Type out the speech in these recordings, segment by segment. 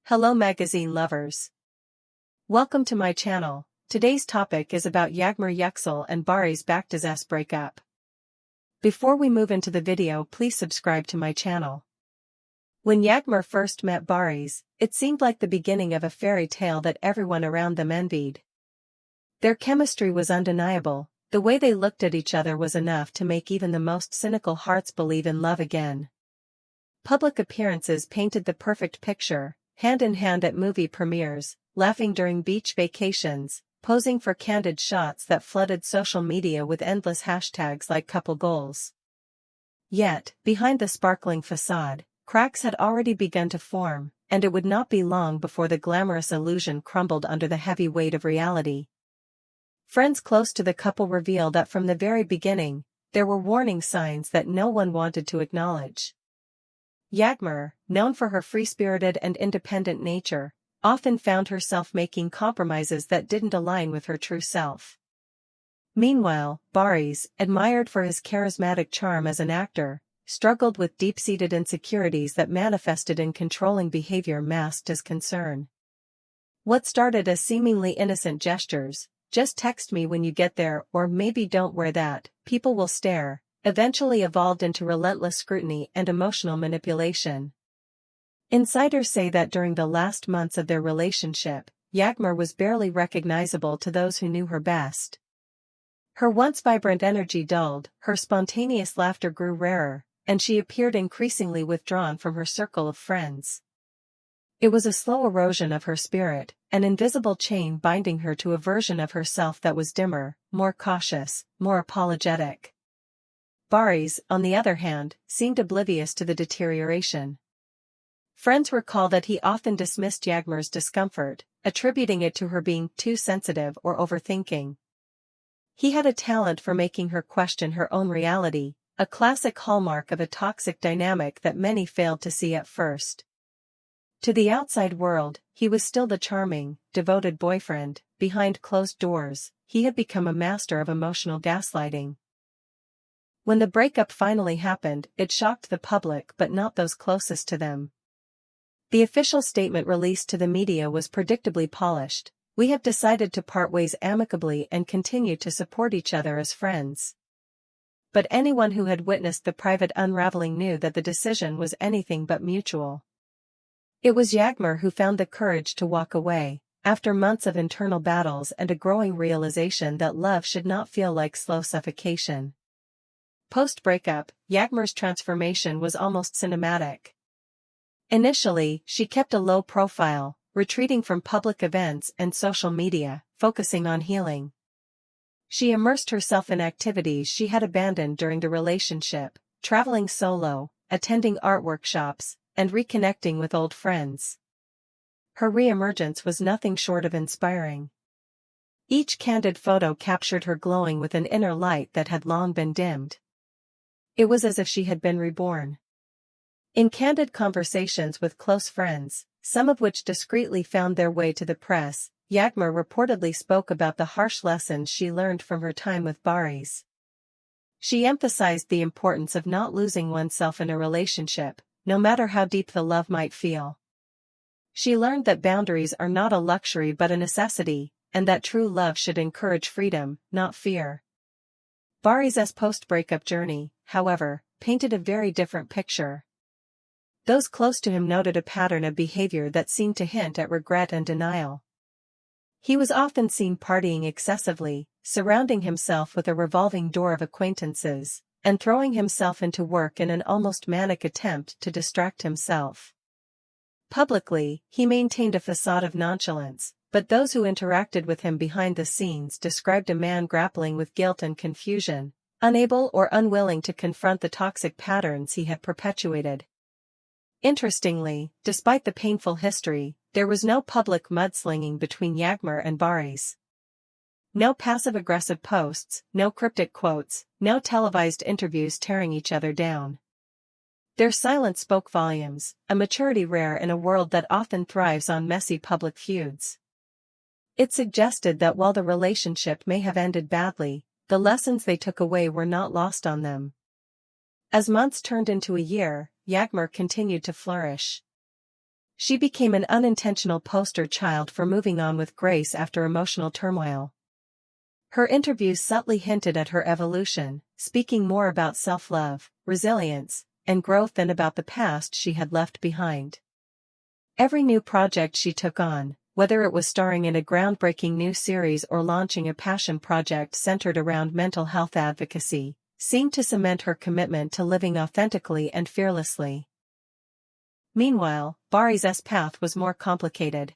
Hello magazine lovers. Welcome to my channel. Today's topic is about Yagmar and Baris Baktaz's breakup. Before we move into the video, please subscribe to my channel. When Yagmar first met Baris, it seemed like the beginning of a fairy tale that everyone around them envied. Their chemistry was undeniable. The way they looked at each other was enough to make even the most cynical hearts believe in love again. Public appearances painted the perfect picture. Hand in hand at movie premieres, laughing during beach vacations, posing for candid shots that flooded social media with endless hashtags like couple goals. Yet, behind the sparkling facade, cracks had already begun to form, and it would not be long before the glamorous illusion crumbled under the heavy weight of reality. Friends close to the couple reveal that from the very beginning, there were warning signs that no one wanted to acknowledge. Yagmar, known for her free-spirited and independent nature, often found herself making compromises that didn't align with her true self. Meanwhile, Baris, admired for his charismatic charm as an actor, struggled with deep-seated insecurities that manifested in controlling behavior masked as concern. What started as seemingly innocent gestures, "just text me when you get there," or "maybe don't wear that, people will stare," eventually evolved into relentless scrutiny and emotional manipulation. Insiders say that during the last months of their relationship, Yagmar was barely recognizable to those who knew her best. Her once vibrant energy dulled, her spontaneous laughter grew rarer, and she appeared increasingly withdrawn from her circle of friends. It was a slow erosion of her spirit, an invisible chain binding her to a version of herself that was dimmer, more cautious, more apologetic. Baris, on the other hand, seemed oblivious to the deterioration. Friends recall that he often dismissed Yagmar's discomfort, attributing it to her being too sensitive or overthinking. He had a talent for making her question her own reality, a classic hallmark of a toxic dynamic that many failed to see at first. To the outside world, he was still the charming, devoted boyfriend. Behind closed doors, he had become a master of emotional gaslighting. When the breakup finally happened, it shocked the public but not those closest to them. The official statement released to the media was predictably polished: "We have decided to part ways amicably and continue to support each other as friends." But anyone who had witnessed the private unraveling knew that the decision was anything but mutual. It was Yagmar who found the courage to walk away, after months of internal battles and a growing realization that love should not feel like slow suffocation. Post-breakup, Yagmar's transformation was almost cinematic. Initially, she kept a low profile, retreating from public events and social media, focusing on healing. She immersed herself in activities she had abandoned during the relationship, traveling solo, attending art workshops, and reconnecting with old friends. Her re-emergence was nothing short of inspiring. Each candid photo captured her glowing with an inner light that had long been dimmed. It was as if she had been reborn. In candid conversations with close friends, some of which discreetly found their way to the press, Yagmar reportedly spoke about the harsh lessons she learned from her time with Baris. She emphasized the importance of not losing oneself in a relationship, no matter how deep the love might feel. She learned that boundaries are not a luxury but a necessity, and that true love should encourage freedom, not fear. Baris's post-breakup journey, however, painted a very different picture. Those close to him noted a pattern of behavior that seemed to hint at regret and denial. He was often seen partying excessively, surrounding himself with a revolving door of acquaintances, and throwing himself into work in an almost manic attempt to distract himself. Publicly, he maintained a facade of nonchalance, but those who interacted with him behind the scenes described a man grappling with guilt and confusion, unable or unwilling to confront the toxic patterns he had perpetuated. Interestingly, despite the painful history, there was no public mudslinging between Yagmar and Baris. No passive-aggressive posts, no cryptic quotes, no televised interviews tearing each other down. Their silence spoke volumes, a maturity rare in a world that often thrives on messy public feuds. It suggested that while the relationship may have ended badly, the lessons they took away were not lost on them. As months turned into a year, Yagmar continued to flourish. She became an unintentional poster child for moving on with grace after emotional turmoil. Her interviews subtly hinted at her evolution, speaking more about self-love, resilience, and growth than about the past she had left behind. Every new project she took on, whether it was starring in a groundbreaking new series or launching a passion project centered around mental health advocacy, seemed to cement her commitment to living authentically and fearlessly. Meanwhile, Baris's path was more complicated.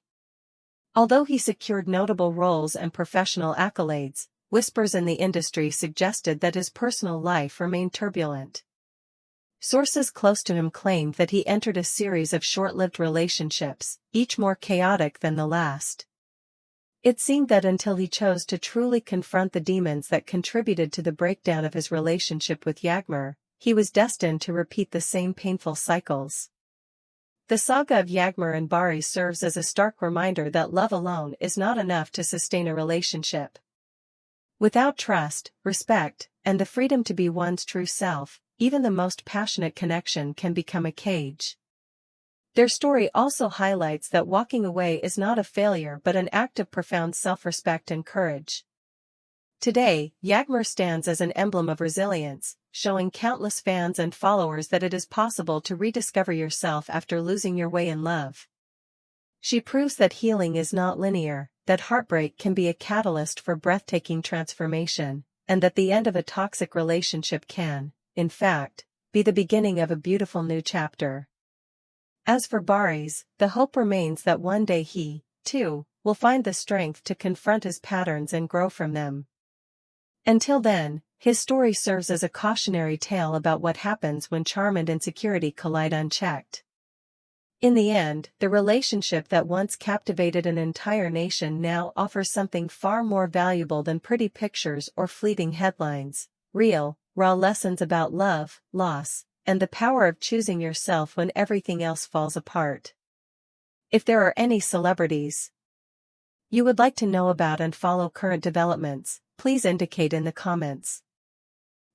Although he secured notable roles and professional accolades, whispers in the industry suggested that his personal life remained turbulent. Sources close to him claimed that he entered a series of short-lived relationships, each more chaotic than the last. It seemed that until he chose to truly confront the demons that contributed to the breakdown of his relationship with Yagmar, he was destined to repeat the same painful cycles. The saga of Yagmar and Baris serves as a stark reminder that love alone is not enough to sustain a relationship. Without trust, respect, and the freedom to be one's true self, even the most passionate connection can become a cage. Their story also highlights that walking away is not a failure but an act of profound self-respect and courage. Today, Yagmar stands as an emblem of resilience, showing countless fans and followers that it is possible to rediscover yourself after losing your way in love. She proves that healing is not linear, that heartbreak can be a catalyst for breathtaking transformation, and that the end of a toxic relationship can, in fact, be the beginning of a beautiful new chapter. As for Baris, the hope remains that one day he, too, will find the strength to confront his patterns and grow from them. Until then, his story serves as a cautionary tale about what happens when charm and insecurity collide unchecked. In the end, the relationship that once captivated an entire nation now offers something far more valuable than pretty pictures or fleeting headlines: real, raw lessons about love, loss, and the power of choosing yourself when everything else falls apart. If there are any celebrities you would like to know about and follow current developments, please indicate in the comments.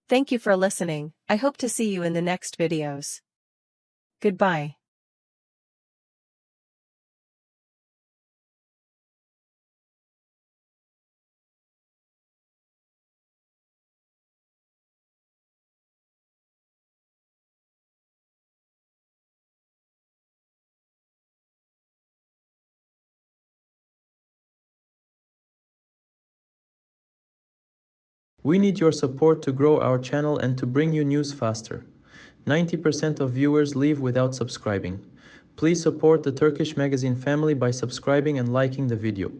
Thank you for listening. I hope to see you in the next videos. Goodbye. We need your support to grow our channel and to bring you news faster. 90% of viewers leave without subscribing. Please support the Turkish Magazine family by subscribing and liking the video.